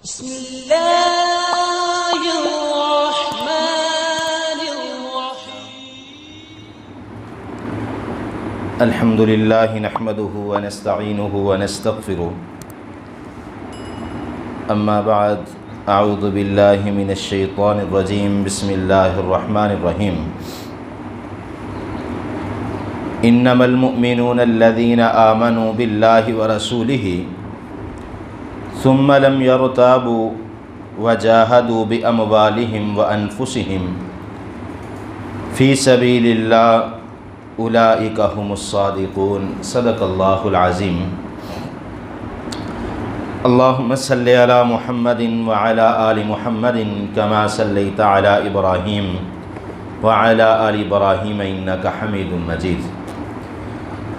بسم اللہ الرحمن الرحیم الحمد للہ نحمده ونستعینه ونستغفره اما بعد اعوذ باللہ من الشیطان الرجیم بسم اللہ الرحمن الرحیم انما المؤمنون الذین آمنوا باللہ ورسولہ ثم لم يرتابوا وجاهدوا بأموالهم وأنفسهم في سبيل الله أولئك هم الصادقون صدق الله العظيم اللهم صل على محمد وعلى آل محمد كما صليت على إبراهيم وعلى آل إبراهيم إنك حميد مجيد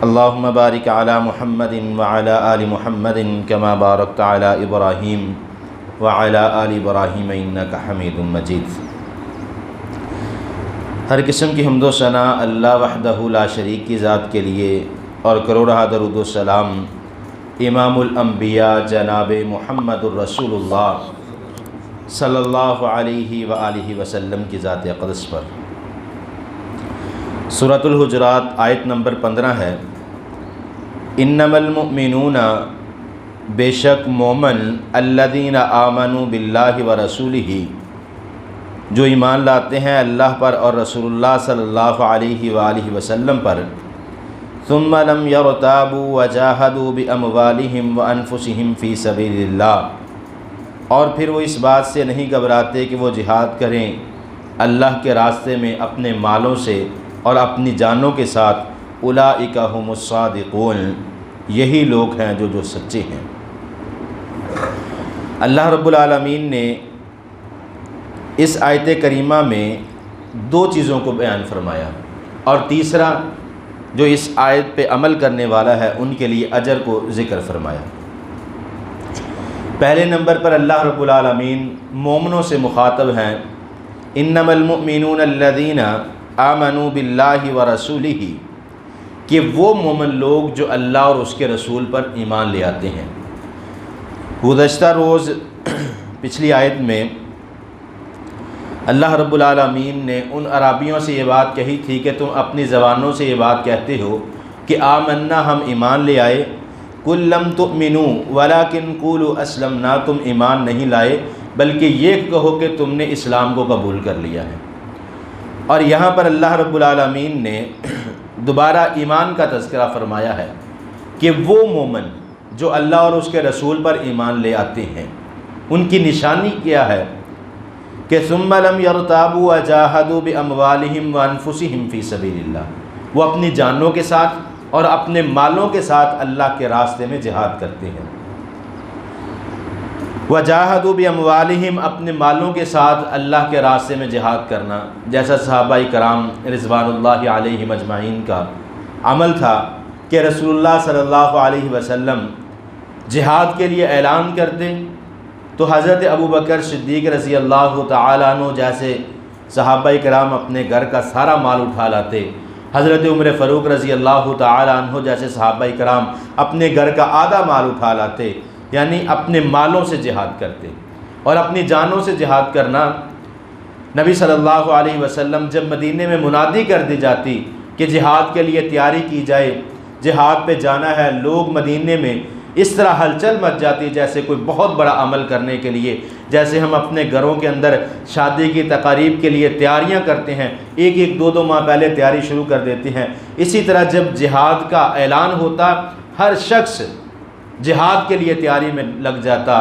اللهم بارك على محمد وعلى آل محمد كما باركت على إبراهيم وعلى آل إبراهيم إنك حميد مجيد۔ ہر قسم کی حمد و ثنا اللہ وحدہ لا شریک کی ذات کے لیے، اور کروڑہ درود و سلام امام الانبیاء جناب محمد الرسول اللہ صلی اللہ علیہ وآلہ وسلم کی ذات اقدس پر۔ سورۃ الحجرات آیت نمبر 15 ہے، انما المؤمنون بے شک مومن الذین آمنوا باللہ ورسولہ جو ایمان لاتے ہیں اللہ پر اور رسول اللہ صلی اللہ علیہ وآلہ وسلم پر، ثم لم یرتابوا وجاہدوا باموالہم وانفسہم فی سبیل اللہ، اور پھر وہ اس بات سے نہیں گھبراتے کہ وہ جہاد کریں اللہ کے راستے میں اپنے مالوں سے اور اپنی جانوں کے ساتھ، اولئک ھم الصادقون، یہی لوگ ہیں جو سچے ہیں۔ اللہ رب العالمین نے اس آیت کریمہ میں دو چیزوں کو بیان فرمایا، اور تیسرا جو اس آیت پہ عمل کرنے والا ہے ان کے لیے اجر کو ذکر فرمایا۔ پہلے نمبر پر اللہ رب العالمین مومنوں سے مخاطب ہیں، انما المؤمنون الذین آمنوا باللہ ورسولہ، کہ وہ مومن لوگ جو اللہ اور اس کے رسول پر ایمان لے آتے ہیں۔ گزشتہ روز پچھلی آیت میں اللہ رب العالمین نے ان عرابیوں سے یہ بات کہی تھی کہ تم اپنی زبانوں سے یہ بات کہتے ہو کہ آمنا، ہم ایمان لے آئے، قل لم تؤمنوا ولکن قولوا اسلمنا، تم ایمان نہیں لائے بلکہ یہ کہو کہ تم نے اسلام کو قبول کر لیا ہے۔ اور یہاں پر اللہ رب العالمین نے دوبارہ ایمان کا تذکرہ فرمایا ہے کہ وہ مومن جو اللہ اور اس کے رسول پر ایمان لے آتے ہیں ان کی نشانی کیا ہے کہ ثم لم یرتابوا وجاہدوا باموالہم وانفسہم فی سبیل اللہ، وہ اپنی جانوں کے ساتھ اور اپنے مالوں کے ساتھ اللہ کے راستے میں جہاد کرتے ہیں۔ وجاہدوا باموالہم، اپنے مالوں کے ساتھ اللہ کے راستے میں جہاد کرنا، جیسا صحابہ کرام رضوان اللہ علیہم اجمعین کا عمل تھا کہ رسول اللہ صلی اللہ علیہ وسلم جہاد کے لیے اعلان کرتے تو حضرت ابوبکر صدیق رضی اللہ تعالیٰ عنہ جیسے صحابہ کرام اپنے گھر کا سارا مال اٹھا لاتے، حضرت عمر فاروق رضی اللہ تعالیٰ عنہ جیسے صحابہ کرام اپنے گھر کا آدھا مال اٹھا لاتے، یعنی اپنے مالوں سے جہاد کرتے۔ اور اپنی جانوں سے جہاد کرنا، نبی صلی اللہ علیہ وسلم جب مدینے میں منادی کر دی جاتی کہ جہاد کے لیے تیاری کی جائے، جہاد پہ جانا ہے، لوگ مدینے میں اس طرح ہلچل مچ جاتی جیسے کوئی بہت بڑا عمل کرنے کے لیے، جیسے ہم اپنے گھروں کے اندر شادی کی تقاریب کے لیے تیاریاں کرتے ہیں، ایک دو ماہ پہلے تیاری شروع کر دیتے ہیں۔ اسی طرح جب جہاد کا اعلان ہوتا، ہر شخص جہاد کے لیے تیاری میں لگ جاتا،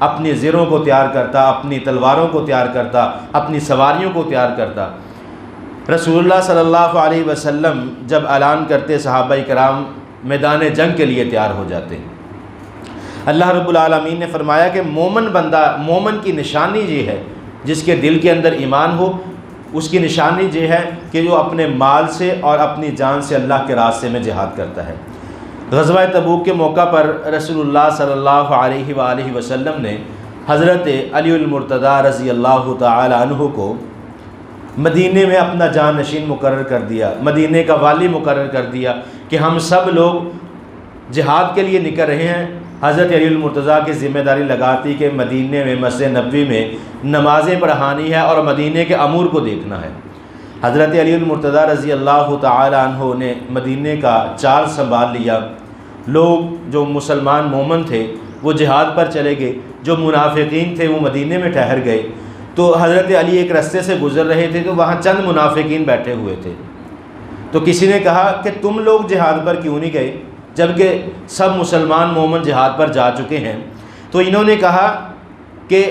اپنی زروں کو تیار کرتا، اپنی تلواروں کو تیار کرتا، اپنی سواریوں کو تیار کرتا۔ رسول اللہ صلی اللہ علیہ وسلم جب اعلان کرتے، صحابہ کرام میدان جنگ کے لیے تیار ہو جاتے۔ اللہ رب العالمین نے فرمایا کہ مومن بندہ، مومن کی نشانی یہ ہے جس کے دل کے اندر ایمان ہو، اس کی نشانی یہ ہے کہ جو اپنے مال سے اور اپنی جان سے اللہ کے راستے میں جہاد کرتا ہے۔ غزوہ تبوک کے موقع پر رسول اللہ صلی اللہ علیہ وآلہ وسلم نے حضرت علی المرتضیٰ رضی اللہ تعالی عنہ کو مدینے میں اپنا جانشین مقرر کر دیا، مدینے کا والی مقرر کر دیا کہ ہم سب لوگ جہاد کے لیے نکل رہے ہیں، حضرت علی المرتضیٰ کی ذمہ داری لگاتی کہ مدینے میں مسجد نبوی میں نمازیں پڑھانی ہے اور مدینے کے امور کو دیکھنا ہے۔ حضرت علی المرتضیٰ رضی اللہ تعالی عنہ نے مدینے کا چارج سنبھال لیا۔ لوگ جو مسلمان مومن تھے وہ جہاد پر چلے گئے، جو منافقین تھے وہ مدینے میں ٹھہر گئے۔ تو حضرت علی ایک رستے سے گزر رہے تھے تو وہاں چند منافقین بیٹھے ہوئے تھے۔ تو کسی نے کہا کہ تم لوگ جہاد پر کیوں نہیں گئے جبکہ سب مسلمان مومن جہاد پر جا چکے ہیں؟ تو انہوں نے کہا کہ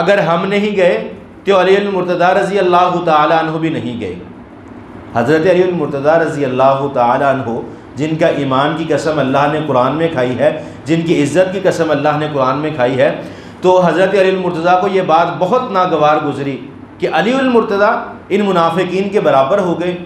اگر ہم نہیں گئے تو علی المرتضیٰ رضی اللہ تعالی عنہ بھی نہیں گئے۔ حضرت علی المرتضیٰ رضی اللہ تعالی عنہ جن کا ایمان کی قسم اللہ نے قرآن میں کھائی ہے، جن کی عزت کی قسم اللہ نے قرآن میں کھائی ہے، تو حضرت علی المرتضیٰ کو یہ بات بہت ناگوار گزری کہ علی المرتضیٰ ان منافقین کے برابر ہو گئے۔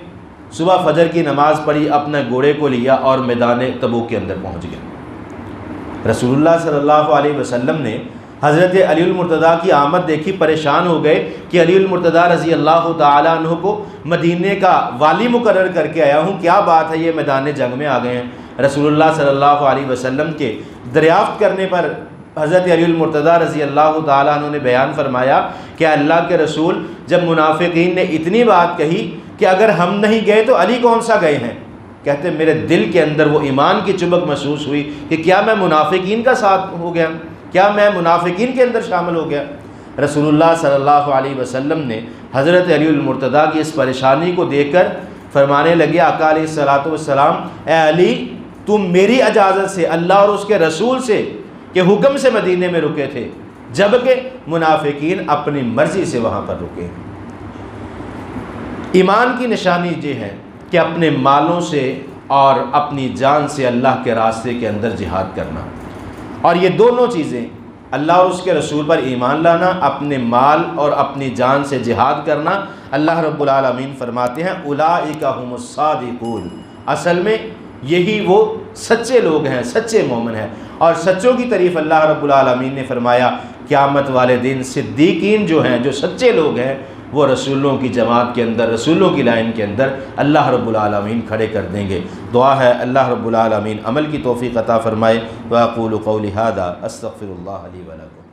صبح فجر کی نماز پڑھی، اپنے گھوڑے کو لیا اور میدان تبوک کے اندر پہنچ گئے۔ رسول اللہ صلی اللہ علیہ وسلم نے حضرت علی المرتضیٰ کی آمد دیکھی، پریشان ہو گئے کہ علی المرتضیٰ رضی اللہ تعالی عنہ کو مدینے کا والی مقرر کر کے آیا ہوں، کیا بات ہے یہ میدان جنگ میں آ گئے ہیں؟ رسول اللہ صلی اللہ علیہ وسلم کے دریافت کرنے پر حضرت علی المرتضیٰ رضی اللہ تعالیٰ عنہ نے بیان فرمایا کہ اللہ کے رسول، جب منافقین نے اتنی بات کہی کہ اگر ہم نہیں گئے تو علی کون سا گئے ہیں، کہتے میرے دل کے اندر وہ ایمان کی چبک محسوس ہوئی کہ کیا میں منافقین کا ساتھ ہو گیا، کیا میں منافقین کے اندر شامل ہو گیا۔ رسول اللہ صلی اللہ علیہ وسلم نے حضرت علی المرتضیٰ کی اس پریشانی کو دیکھ کر فرمانے لگے، آقا علیہ الصلوۃ والسلام، اے علی تم میری اجازت سے، اللہ اور اس کے رسول سے کہ حکم سے مدینے میں رکے تھے، جبکہ منافقین اپنی مرضی سے وہاں پر رکے۔ ایمان کی نشانی یہ ہے کہ اپنے مالوں سے اور اپنی جان سے اللہ کے راستے کے اندر جہاد کرنا، اور یہ دونوں چیزیں اللہ اور اس کے رسول پر ایمان لانا، اپنے مال اور اپنی جان سے جہاد کرنا، اللہ رب العالمین فرماتے ہیں اولئک هم الصادقون، اصل میں یہی وہ سچے لوگ ہیں، سچے مومن ہیں۔ اور سچوں کی تعریف اللہ رب العالمین نے فرمایا قیامت والے دن صدیقین جو ہیں، جو سچے لوگ ہیں، وہ رسولوں کی جماعت کے اندر، رسولوں کی لائن کے اندر اللہ رب العالمین کھڑے کر دیں گے۔ دعا ہے اللہ رب العالمین عمل کی توفیق عطا فرمائے۔ وَأَقُولُ قَوْلِي هَذَا أَسْتَغْفِرُ اللَّهَ لِي وَلَكُمْ۔